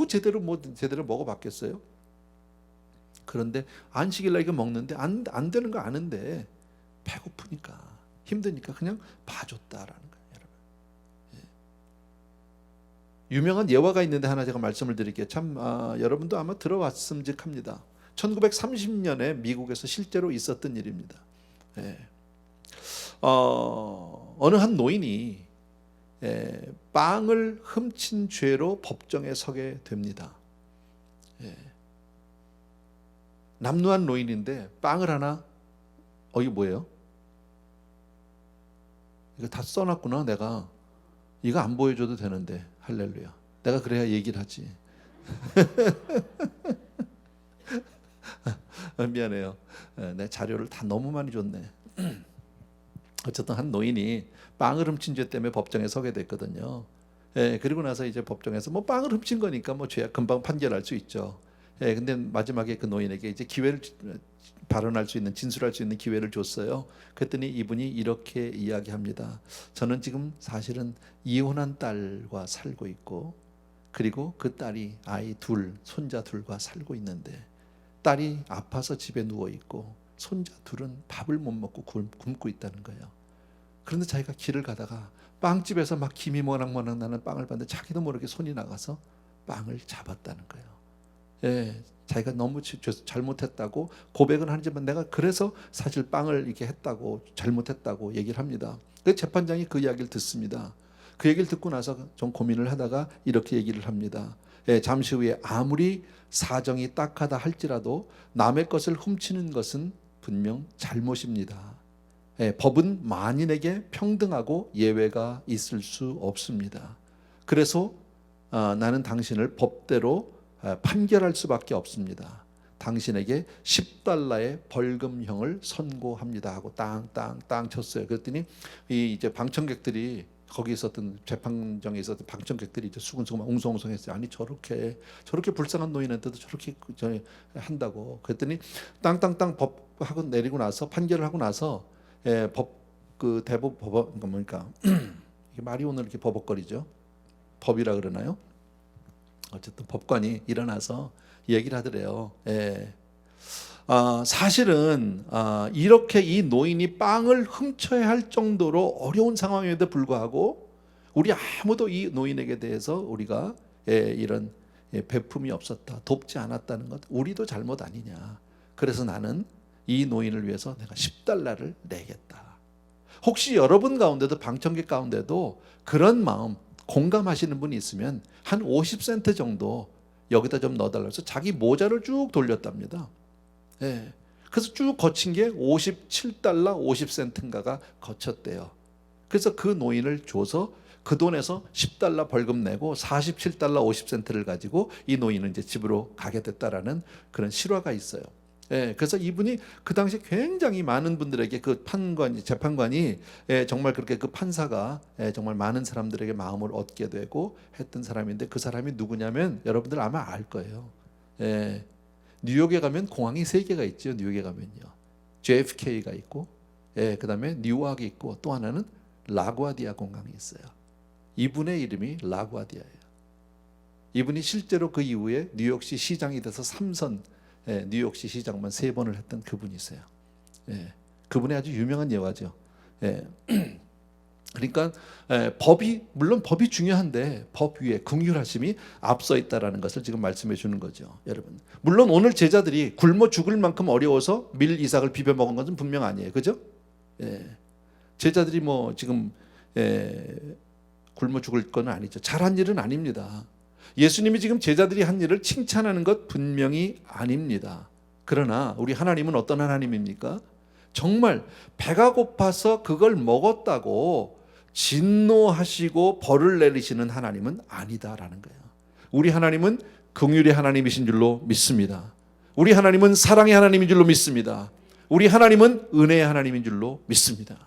제대로 먹어봤겠어요? 그런데 안식일 날 이거 먹는데 안 되는 거 아는데 배고프니까 힘드니까 그냥 봐줬다라는 거예요. 여러분, 예. 유명한 예화가 있는데 하나 제가 말씀을 드릴게요. 참 여러분도 아마 들어왔음직합니다. 1930년에 미국에서 실제로 있었던 일입니다. 예. 어느 한 노인이, 예, 빵을 훔친 죄로 법정에 서게 됩니다. 예. 남루한 노인인데 빵을 하나, 이게 뭐예요? 이거 다 써놨구나. 내가 이거 안 보여줘도 되는데. 할렐루야. 내가 그래야 얘기를 하지. 미안해요. 내 자료를 다 너무 많이 줬네. 어쨌든 한 노인이 빵을 훔친 죄 때문에 법정에 서게 됐거든요. 예, 그리고 나서 이제 법정에서 빵을 훔친 거니까 죄악 금방 판결할 수 있죠. 예, 근데 마지막에 그 노인에게 이제 기회를 발언할 수 있는, 진술할 수 있는 기회를 줬어요. 그랬더니 이분이 이렇게 이야기합니다. 저는 지금 사실은 이혼한 딸과 살고 있고, 그리고 그 딸이 아이 둘, 손자 둘과 살고 있는데 딸이 아파서 집에 누워 있고 손자 둘은 밥을 못 먹고 굶고 있다는 거예요. 그런데 자기가 길을 가다가 빵집에서 막 김이 모락모락 나는 빵을 봤는데 자기도 모르게 손이 나가서 빵을 잡았다는 거예요. 예, 자기가 너무 잘못했다고 고백은 하지만 내가 그래서 사실 빵을 이렇게 했다고, 잘못했다고 얘기를 합니다. 그 재판장이 그 이야기를 듣습니다. 그 얘기를 듣고 나서 좀 고민을 하다가 이렇게 얘기를 합니다. 예, 잠시 후에 아무리 사정이 딱하다 할지라도 남의 것을 훔치는 것은 분명 잘못입니다. 예, 법은 만인에게 평등하고 예외가 있을 수 없습니다. 그래서 나는 당신을 법대로 판결할 수밖에 없습니다. 당신에게 10달러의 벌금형을 선고합니다 하고 땅땅땅 쳤어요. 그랬더니 이제 방청객들이, 거기 있었던 재판정에 있었던 방청객들이 이제 수근수근 웅성웅성했어요. 아니 저렇게 불쌍한 노인한테도 저렇게 한다고. 그랬더니 땅땅땅 법하고 내리고 나서, 판결을 하고 나서, 예, 대법원 뭡니까? 이게 말이 오늘 이렇게 버벅거리죠. 법이라 그러나요? 어쨌든 법관이 일어나서 얘기를 하더래요. 예. 사실은 이렇게 이 노인이 빵을 훔쳐야 할 정도로 어려운 상황에도 불구하고 우리 아무도 이 노인에게 대해서 우리가 이런 베품이 없었다, 돕지 않았다는 것, 우리도 잘못 아니냐. 그래서 나는 이 노인을 위해서 내가 10달러를 내겠다. 혹시 여러분 가운데도, 방청객 가운데도 그런 마음 공감하시는 분이 있으면 한 50센트 정도 여기다 좀 넣어달라고 해서 자기 모자를 쭉 돌렸답니다. 예. 그래서 쭉 거친 게 57달러 50센트인가가 거쳤대요. 그래서 그 노인을 줘서 그 돈에서 10달러 벌금 내고 47달러 50센트를 가지고 이 노인은 이제 집으로 가게 됐다라는 그런 실화가 있어요. 예, 그래서 이분이 그 당시에 굉장히 많은 분들에게 그 재판관이 정말 그렇게 그 판사가 정말 많은 사람들에게 마음을 얻게 되고 했던 사람인데 그 사람이 누구냐면 여러분들 아마 알 거예요. 예, 뉴욕에 가면 공항이 3개가 있죠. 뉴욕에 가면요. JFK가 있고, 그다음에 뉴아크이 있고 또 하나는 라구아디아 공항이 있어요. 이분의 이름이 라구아디아예요. 이분이 실제로 그 이후에 뉴욕시 시장이 돼서 3선 뉴욕시 시장만 3번을 했던 그분이세요. 그분이 아주 유명한 예화죠. 그러니까 물론 법이 중요한데 법 위에 긍휼하심이 앞서 있다라는 것을 지금 말씀해 주는 거죠, 여러분. 물론 오늘 제자들이 굶어 죽을 만큼 어려워서 밀 이삭을 비벼 먹은 것은 분명 아니에요, 그죠? 제자들이 뭐 지금 굶어 죽을 건 아니죠. 잘한 일은 아닙니다. 예수님이 지금 제자들이 한 일을 칭찬하는 것 분명히 아닙니다. 그러나 우리 하나님은 어떤 하나님입니까? 정말 배가 고파서 그걸 먹었다고 진노하시고 벌을 내리시는 하나님은 아니다라는 거예요. 우리 하나님은 긍휼의 하나님이신 줄로 믿습니다. 우리 하나님은 사랑의 하나님인 줄로 믿습니다. 우리 하나님은 은혜의 하나님인 줄로 믿습니다.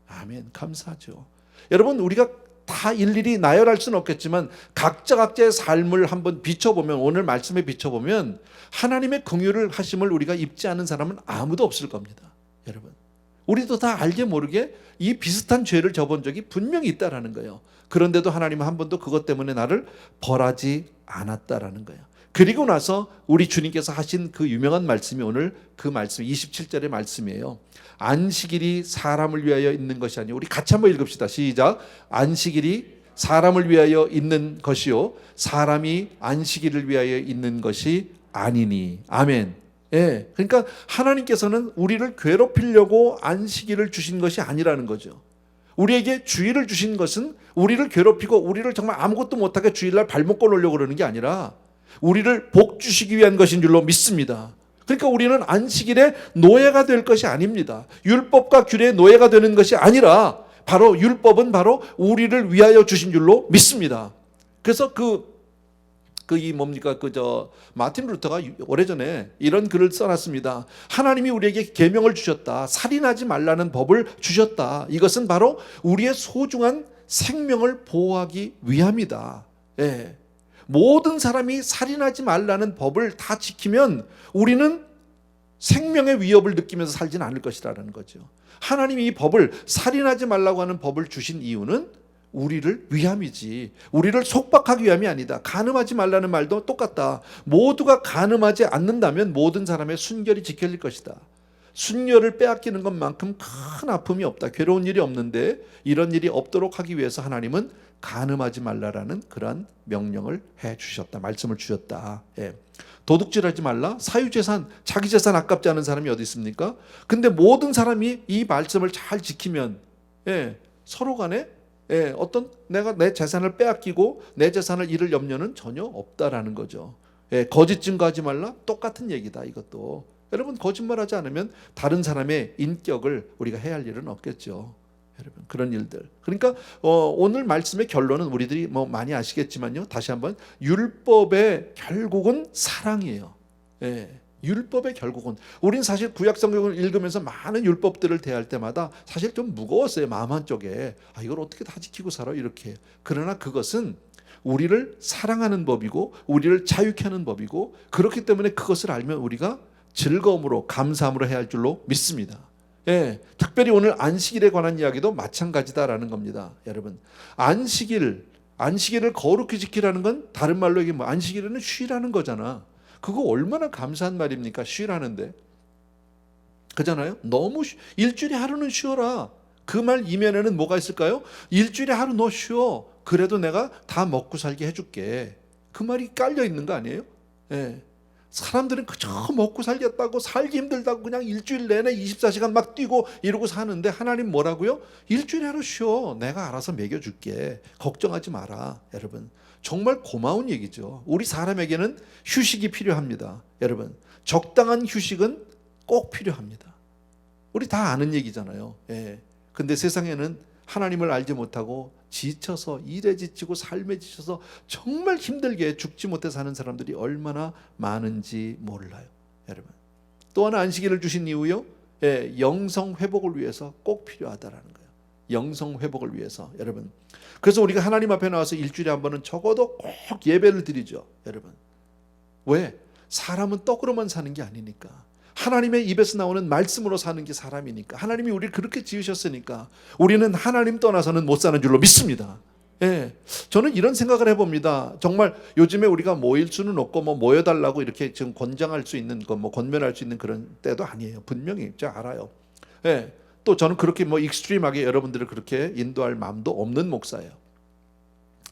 아멘. 감사하죠. 여러분, 우리가 다 일일이 나열할 수는 없겠지만 각자의 삶을 한번 비춰보면, 오늘 말씀에 비춰보면 하나님의 긍휼을 하심을 우리가 입지 않은 사람은 아무도 없을 겁니다. 여러분, 우리도 다 알게 모르게 이 비슷한 죄를 져본 적이 분명히 있다라는 거예요. 그런데도 하나님은 한 번도 그것 때문에 나를 벌하지 않았다라는 거예요. 그리고 나서 우리 주님께서 하신 그 유명한 말씀이 오늘 그 말씀 27절의 말씀이에요. 안식일이 사람을 위하여 있는 것이 아니요, 우리 같이 한번 읽읍시다. 시작. 안식일이 사람을 위하여 있는 것이요 사람이 안식일을 위하여 있는 것이 아니니. 아멘. 그러니까 하나님께서는 우리를 괴롭히려고 안식일을 주신 것이 아니라는 거죠. 우리에게 주일을 주신 것은 우리를 괴롭히고 우리를 정말 아무것도 못하게 주일날 발목 걸으려고 그러는 게 아니라 우리를 복 주시기 위한 것인 줄로 믿습니다. 그러니까 우리는 안식일의 노예가 될 것이 아닙니다. 율법과 규례의 노예가 되는 것이 아니라 바로 율법은 바로 우리를 위하여 주신 줄로 믿습니다. 그래서 마틴 루터가 오래전에 이런 글을 써놨습니다. 하나님이 우리에게 계명을 주셨다. 살인하지 말라는 법을 주셨다. 이것은 바로 우리의 소중한 생명을 보호하기 위함이다. 모든 사람이 살인하지 말라는 법을 다 지키면 우리는 생명의 위협을 느끼면서 살지는 않을 것이라는 거죠. 하나님이 이 법을, 살인하지 말라고 하는 법을 주신 이유는 우리를 위함이지 우리를 속박하기 위함이 아니다. 간음하지 말라는 말도 똑같다. 모두가 간음하지 않는다면 모든 사람의 순결이 지켜질 것이다. 순결을 빼앗기는 것만큼 큰 아픔이 없다. 괴로운 일이 없는데 이런 일이 없도록 하기 위해서 하나님은 간음하지 말라라는 그러한 명령을 해 주셨다. 말씀을 주셨다. 도둑질하지 말라. 사유재산, 자기 재산 아깝지 않은 사람이 어디 있습니까? 근데 모든 사람이 이 말씀을 잘 지키면 서로 간에 내가 내 재산을 빼앗기고 내 재산을 잃을 염려는 전혀 없다라는 거죠. 거짓 증거하지 말라. 똑같은 얘기다. 이것도 여러분, 거짓말하지 않으면 다른 사람의 인격을 우리가 해할 일은 없겠죠. 여러분, 그런 일들. 그러니까 오늘 말씀의 결론은 우리들이 뭐 많이 아시겠지만요. 다시 한번, 율법의 결국은 사랑이에요. 율법의 결국은, 우린 사실 구약 성경을 읽으면서 많은 율법들을 대할 때마다 사실 좀 무거웠어요. 마음 한쪽에 이걸 어떻게 다 지키고 살아 이렇게. 그러나 그것은 우리를 사랑하는 법이고 우리를 자유케 하는 법이고, 그렇기 때문에 그것을 알면 우리가 즐거움으로 감사함으로 해야 할 줄로 믿습니다. 특별히 오늘 안식일에 관한 이야기도 마찬가지다라는 겁니다. 여러분, 안식일을 거룩히 지키라는 건 다른 말로 얘기하면 안식일에는 쉬라는 거잖아. 그거 얼마나 감사한 말입니까? 쉬라는데. 그잖아요. 너무 일주일에 하루는 쉬어라. 그 말 이면에는 뭐가 있을까요? 일주일에 하루 너 쉬어. 그래도 내가 다 먹고 살게 해줄게. 그 말이 깔려 있는 거 아니에요? 사람들은 그저 먹고 살겠다고, 살기 힘들다고 그냥 일주일 내내 24시간 막 뛰고 이러고 사는데, 하나님 뭐라고요? 일주일에 하루 쉬어. 내가 알아서 먹여줄게. 걱정하지 마라. 여러분, 정말 고마운 얘기죠. 우리 사람에게는 휴식이 필요합니다. 여러분, 적당한 휴식은 꼭 필요합니다. 우리 다 아는 얘기잖아요. 예. 근데 세상에는 하나님을 알지 못하고 지쳐서, 일에 지치고 삶에 지쳐서 정말 힘들게 죽지 못해 사는 사람들이 얼마나 많은지 몰라요. 여러분, 또 하나 안식일을 주신 이유요, 예, 영성 회복을 위해서 꼭 필요하다라는 거예요. 영성 회복을 위해서. 여러분, 그래서 우리가 하나님 앞에 나와서 일주일에 한 번은 적어도 꼭 예배를 드리죠. 여러분, 왜? 사람은 떡으로만 사는 게 아니니까. 하나님의 입에서 나오는 말씀으로 사는 게 사람이니까. 하나님이 우리를 그렇게 지으셨으니까 우리는 하나님 떠나서는 못 사는 줄로 믿습니다. 예, 저는 이런 생각을 해봅니다. 정말 요즘에 우리가 모일 수는 없고 뭐 모여달라고 이렇게 지금 권장할 수 있는 거, 뭐 권면할 수 있는 그런 때도 아니에요. 분명히 제가 알아요. 예, 또 저는 그렇게 뭐 익스트림하게 여러분들을 그렇게 인도할 마음도 없는 목사예요.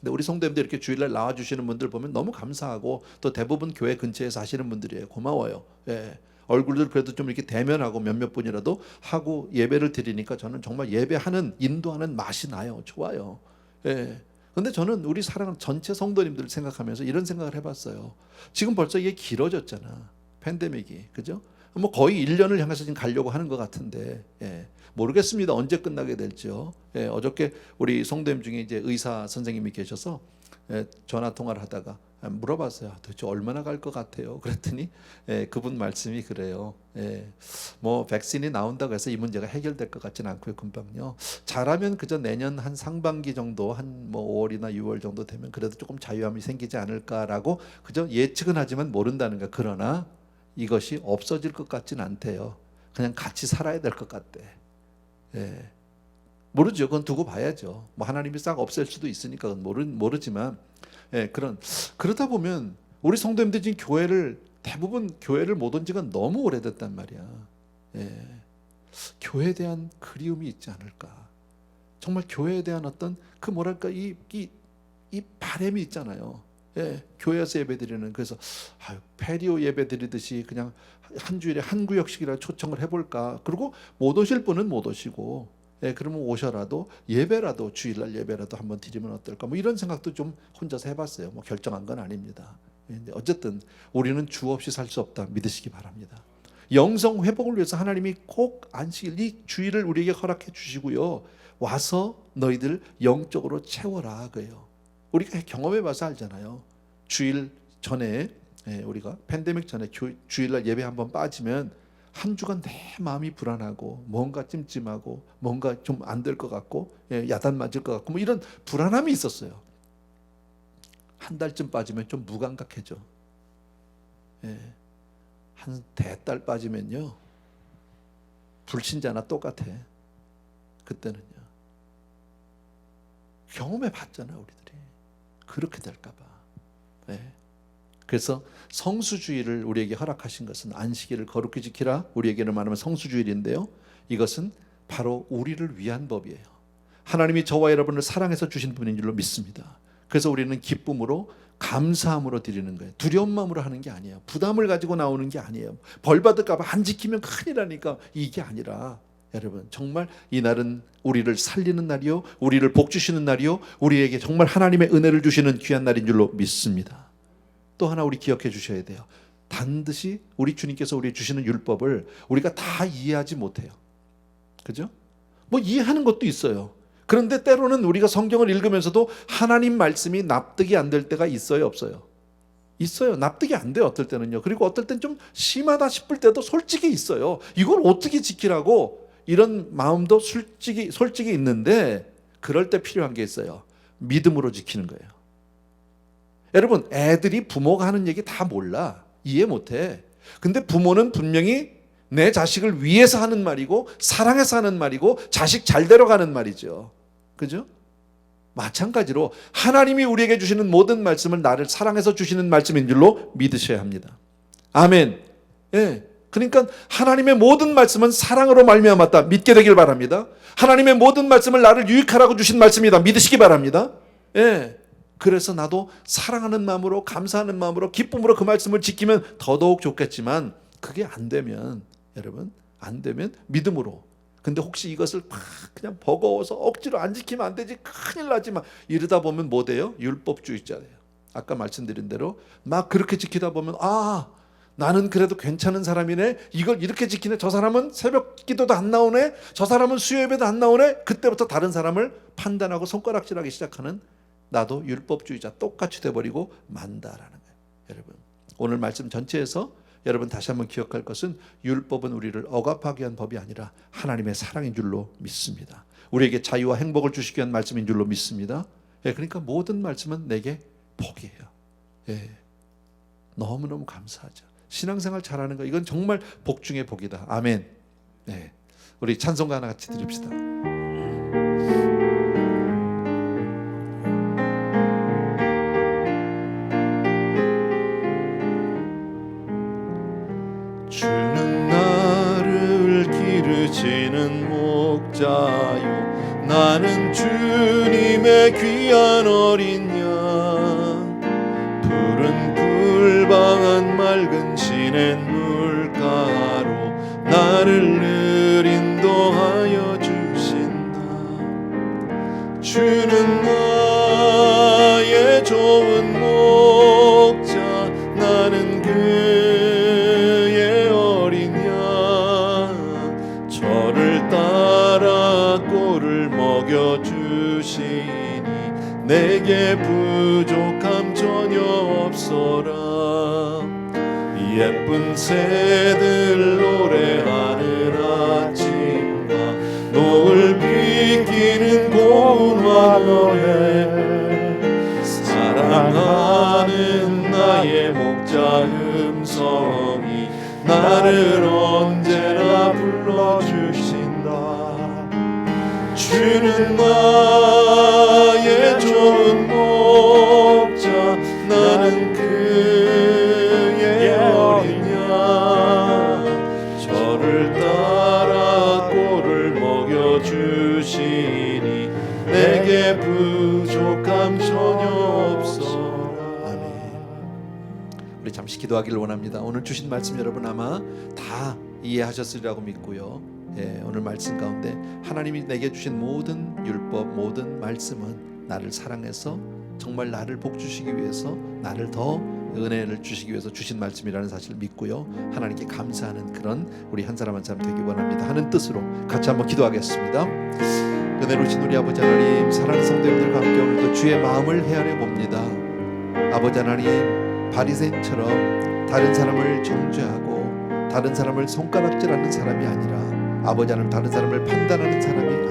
근데 우리 성도님들 이렇게 주일날 나와주시는 분들 보면 너무 감사하고, 또 대부분 교회 근처에 사시는 분들이에요. 고마워요. 예. 얼굴들 그래도 좀 이렇게 대면하고 몇몇 분이라도 하고 예배를 드리니까 저는 정말 예배하는, 인도하는 맛이 나요. 좋아요. 예. 근데 저는 우리 사랑하는 전체 성도님들을 생각하면서 이런 생각을 해봤어요. 지금 벌써 이게 길어졌잖아. 팬데믹이. 그죠? 뭐 거의 1년을 향해서 지금 가려고 하는 것 같은데, 예. 모르겠습니다. 언제 끝나게 될지요. 예. 어저께 우리 성도님 중에 이제 의사 선생님이 계셔서 전화 통화를 하다가 물어봤어요. 도대체 얼마나 갈 것 같아요? 그랬더니 그분 말씀이 그래요. 뭐 백신이 나온다고 해서 이 문제가 해결될 것 같지는 않고요. 금방요. 잘하면 그저 내년 한 상반기 정도, 한 뭐 5월이나 6월 정도 되면 그래도 조금 자유함이 생기지 않을까라고 그저 예측은 하지만 모른다는 거야. 그러나 이것이 없어질 것 같지는 않대요. 그냥 같이 살아야 될 것 같대. 모르죠. 그건 두고 봐야죠. 뭐 하나님이 싹 없앨 수도 있으니까 그건 모르지만, 그러다 보면 우리 성도님들 지금 대부분 교회를 못 온 지가 너무 오래됐단 말이야. 교회에 대한 그리움이 있지 않을까. 정말 교회에 대한 어떤 그 뭐랄까 이 바람이 있잖아요. 교회에서 예배드리는, 그래서 페리오 예배드리듯이 그냥 한 주일에 한 구역씩이라 초청을 해볼까. 그리고 못 오실 분은 못 오시고, 그러면 오셔라도 예배라도, 주일날 예배라도 한번 드리면 어떨까, 뭐 이런 생각도 좀 혼자서 해봤어요. 뭐 결정한 건 아닙니다. 근데 어쨌든 우리는 주 없이 살 수 없다 믿으시기 바랍니다. 영성 회복을 위해서 하나님이 꼭 안식일, 이 주일을 우리에게 허락해 주시고요, 와서 너희들 영적으로 채워라 그래요. 우리가 경험해봐서 알잖아요. 주일 전에, 우리가 팬데믹 전에 주일날 예배 한번 빠지면 한 주간 내 마음이 불안하고, 뭔가 찜찜하고, 뭔가 좀 안 될 것 같고, 야단 맞을 것 같고, 뭐 이런 불안함이 있었어요. 한 달쯤 빠지면 좀 무감각해져. 한 대달 빠지면요, 불신자나 똑같아. 그때는요. 경험해 봤잖아 우리들이. 그렇게 될까 봐. 그래서 성수주일을 우리에게 허락하신 것은, 안식일을 거룩히 지키라, 우리에게는 말하면 성수주일인데요, 이것은 바로 우리를 위한 법이에요. 하나님이 저와 여러분을 사랑해서 주신 분인 줄로 믿습니다. 그래서 우리는 기쁨으로, 감사함으로 드리는 거예요. 두려운 마음으로 하는 게 아니에요. 부담을 가지고 나오는 게 아니에요. 벌 받을까 봐 안 지키면 큰일 나니까, 이게 아니라 여러분, 정말 이날은 우리를 살리는 날이요, 우리를 복주시는 날이요, 우리에게 정말 하나님의 은혜를 주시는 귀한 날인 줄로 믿습니다. 또 하나 우리 기억해 주셔야 돼요. 반드시 우리 주님께서 우리 주시는 율법을 우리가 다 이해하지 못해요. 그죠? 뭐 이해하는 것도 있어요. 그런데 때로는 우리가 성경을 읽으면서도 하나님 말씀이 납득이 안 될 때가 있어요, 없어요? 있어요. 납득이 안 돼요, 어떨 때는요. 그리고 어떨 땐 좀 심하다 싶을 때도 솔직히 있어요. 이걸 어떻게 지키라고, 이런 마음도 솔직히 있는데, 그럴 때 필요한 게 있어요. 믿음으로 지키는 거예요. 여러분, 애들이 부모가 하는 얘기 다 몰라. 이해 못해. 근데 부모는 분명히 내 자식을 위해서 하는 말이고, 사랑해서 하는 말이고, 자식 잘 데려가는 말이죠. 그죠? 마찬가지로 하나님이 우리에게 주시는 모든 말씀을 나를 사랑해서 주시는 말씀인 줄로 믿으셔야 합니다. 아멘. 그러니까 하나님의 모든 말씀은 사랑으로 말미암았다 믿게 되길 바랍니다. 하나님의 모든 말씀을 나를 유익하라고 주신 말씀이다 믿으시기 바랍니다. 그래서 나도 사랑하는 마음으로, 감사하는 마음으로, 기쁨으로 그 말씀을 지키면 더더욱 좋겠지만, 그게 안 되면, 여러분, 안 되면 믿음으로. 근데 혹시 이것을 막 그냥 버거워서 억지로 안 지키면 안 되지, 큰일 나지만, 이러다 보면 뭐 돼요? 율법주의자 돼요. 아까 말씀드린 대로 막 그렇게 지키다 보면, 아, 나는 그래도 괜찮은 사람이네, 이걸 이렇게 지키네, 저 사람은 새벽 기도도 안 나오네, 저 사람은 수요예배도 안 나오네. 그때부터 다른 사람을 판단하고 손가락질하기 시작하는, 나도 율법주의자 똑같이 돼버리고 만다라는 거예요. 여러분, 오늘 말씀 전체에서 여러분 다시 한번 기억할 것은, 율법은 우리를 억압하기 위한 법이 아니라 하나님의 사랑인 줄로 믿습니다. 우리에게 자유와 행복을 주시기 위한 말씀인 줄로 믿습니다. 그러니까 모든 말씀은 내게 복이에요. 너무너무 감사하죠. 신앙생활 잘하는 거, 이건 정말 복 중에 복이다. 아멘. 우리 찬송가 하나 같이 드립시다. 주는 나를 기르시는 목자요, 나는 주님의 귀한 어린 양. 푸른 풀방한 맑은 시냇 물가로 나를 늘 인도하여 주신다. 주는 나의 좋은 목자, 나는 그의 어린 양. 저를 따라 꼴을 먹여주시니 내게 부족함 전혀 없어라. 예쁜 새들 노래하는 아침과 노을 비키는 고운 화면에 사랑하는 나의 목자 음성이 나를 언제나 불러주신다. 주는 나의 좋은 목자, 나는 그의 어린 양. 저를 따라 꼴을 먹여주시니 내게 부족함 전혀 없어라. 아멘. 우리 잠시 기도하기를 원합니다. 오늘 주신 말씀 여러분 아마 다 이해하셨으리라고 믿고요. 오늘 말씀 가운데 하나님이 내게 주신 모든 율법, 모든 말씀은 나를 사랑해서 정말 나를 복 주시기 위해서, 나를 더 은혜를 주시기 위해서 주신 말씀이라는 사실을 믿고요, 하나님께 감사하는 그런 우리 한 사람 한 사람 되기 원합니다 하는 뜻으로 같이 한번 기도하겠습니다. 은혜로우신 우리 아버지 하나님, 사랑하는 성도님들과 함께 오늘도 주의 마음을 헤아려 봅니다. 아버지 하나님, 바리새인처럼 다른 사람을 정죄하고 다른 사람을 손가락질하는 사람이 아니라, 아버지 하나님, 다른 사람을 판단하는 사람이 아니라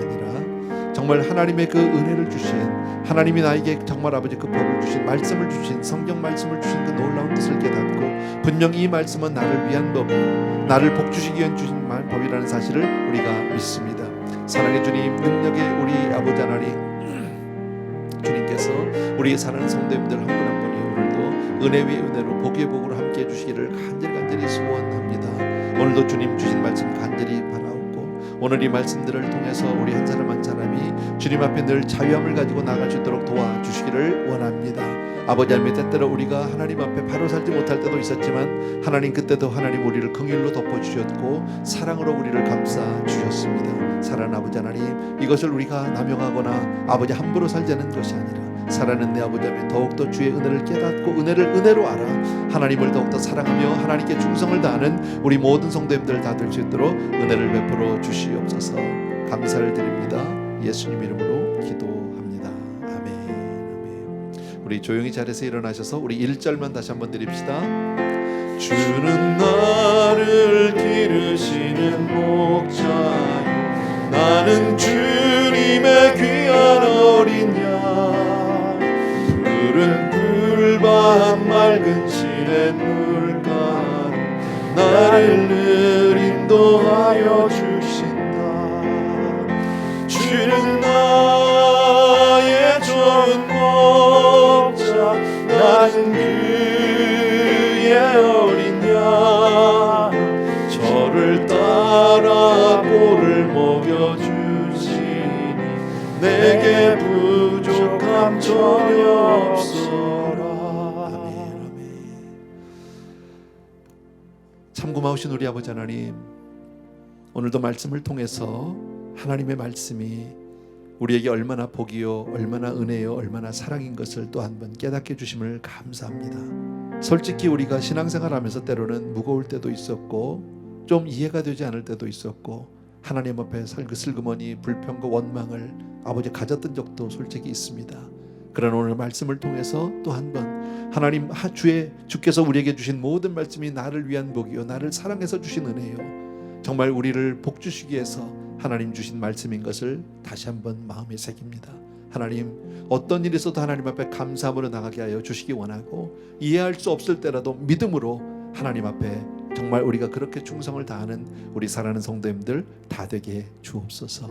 정말 하나님의 그 은혜를 주신, 하나님이 나에게 정말 아버지 그 법을 주신, 말씀을 주신, 성경 말씀을 주신 그 놀라운 뜻을 깨닫고, 분명히 이 말씀은 나를 위한 법이고 나를 복 주시기 위한 주신 법이라는 사실을 우리가 믿습니다. 사랑의 주님, 능력의 우리 아버지 하나님, 주님께서 우리 사랑하는 성도님들 한 분 한 분이 오늘도 은혜 위에 은혜로, 복 위에 복으로 함께해 주시기를 간절히 소원합니다. 오늘도 주님 주신 말씀 간절히 바라옵고, 오늘 이 말씀들을 통해서 우리 한 사람 한 사람이 주님 앞에 늘 자유함을 가지고 나갈 수 있도록 도와주시기를 원합니다. 아버지 하나님, 때때로 우리가 하나님 앞에 바로 살지 못할 때도 있었지만, 하나님 그때도 하나님 우리를 긍휼로 덮어주셨고 사랑으로 우리를 감싸주셨습니다. 사랑하는 아버지 하나님, 이것을 우리가 남용하거나 아버지 함부로 살자는 것이 아니라, 사랑하는 내 아버지 하나님, 더욱더 주의 은혜를 깨닫고 은혜를 은혜로 알아 하나님을 더욱더 사랑하며 하나님께 충성을 다하는 우리 모든 성도님들 다 될 수 있도록 은혜를 베풀어 주시옵소서. 감사를 드립니다. 예수님 이름으로 기도합니다. 아멘. 우리 조용히 자리에서 일어나셔서 우리 1절만 다시 한번 드립시다. 주는 나를 기르시는 목자요, 나는 주님의 귀한 어린 양. 푸른 풀밭 맑은 시냇 물가로 나를 늘 인도하여 주신다. 주는 나의 좋은 목자, 나는 그의 어린 양. 저를 따라 꼴을 먹여주시니 내게 부족함 전혀 없습니다. 참 고마우신 우리 아버지 하나님, 오늘도 말씀을 통해서 하나님의 말씀이 우리에게 얼마나 복이요, 얼마나 은혜요, 얼마나 사랑인 것을 또 한 번 깨닫게 해주심을 감사합니다. 솔직히 우리가 신앙생활하면서 때로는 무거울 때도 있었고 좀 이해가 되지 않을 때도 있었고 하나님 앞에 슬그머니 불평과 원망을 아버지 가졌던 적도 솔직히 있습니다. 그러나 오늘 말씀을 통해서 또 한 번 하나님 주께서 우리에게 주신 모든 말씀이 나를 위한 복이요, 나를 사랑해서 주신 은혜요, 정말 우리를 복 주시기 위해서 하나님 주신 말씀인 것을 다시 한번 마음에 새깁니다. 하나님, 어떤 일에서도 하나님 앞에 감사함으로 나가게 하여 주시기 원하고, 이해할 수 없을 때라도 믿음으로 하나님 앞에 정말 우리가 그렇게 충성을 다하는 우리 사랑하는 성도님들 다 되게 주옵소서.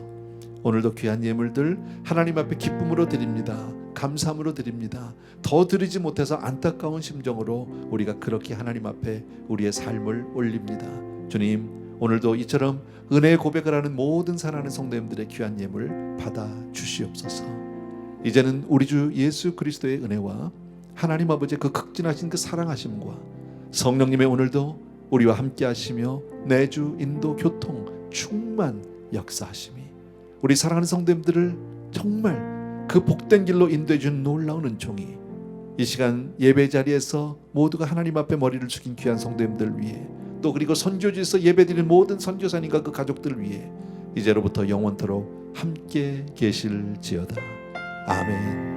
오늘도 귀한 예물들 하나님 앞에 기쁨으로 드립니다. 감사함으로 드립니다. 더 드리지 못해서 안타까운 심정으로 우리가 그렇게 하나님 앞에 우리의 삶을 올립니다. 주님, 오늘도 이처럼 은혜의 고백을 하는 모든 사랑하는 성도님들의 귀한 예물 받아 주시옵소서. 이제는 우리 주 예수 그리스도의 은혜와 하나님 아버지의 그 극진하신 그 사랑하심과 성령님의 오늘도 우리와 함께 하시며 내주 인도 교통 충만 역사하심이 우리 사랑하는 성도님들을 정말 그 복된 길로 인도해 준 놀라운 은총이 이 시간 예배 자리에서 모두가 하나님 앞에 머리를 숙인 귀한 성도님들 위해, 또 그리고 선교지에서 예배드리는 모든 선교사님과 그 가족들 위해 이제로부터 영원토록 함께 계실지어다. 아멘.